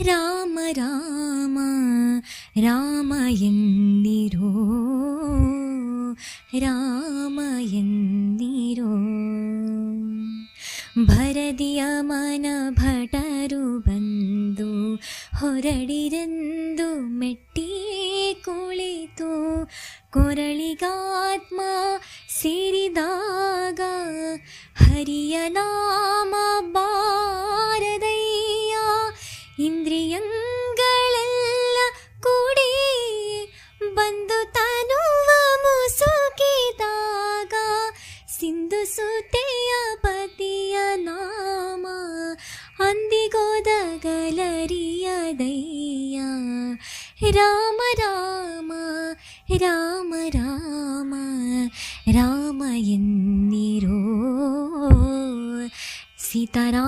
ರಾಮ ರಾಮ ರಾಮ ಎಂದಿರೋ ರಾಮ ಎಂದಿರೋ. ಭರದಿಯ ಮನ ಭಟರು ಬಂದು ಹೊರಡಿರೆಂದು ಮೆಟ್ಟಿ ಕುಳಿತು ಕೊರಳಿಗಾತ್ಮ ಸೇರಿದಾಗ ಹರಿಯ ನಾಮ ಬಾರದಯ್ಯ. ಇಂದ್ರಿಯಗಳೆಲ್ಲ ಕೂಡಿ ಬಂದು ತನುವ ಮುಸುಕಿದಾಗ ಸಿಂಧು ಸುತೆಯ ಪತಿಯ ನಾಮ ಅಂದಿಗೋದಗಲರಿಯದಯ್ಯ. ರಾಮ ರಾಮ ರಾಮ ರಾಮ ರಾಮ ಎಂದಿರೋ. ಸೀತಾರಾಮ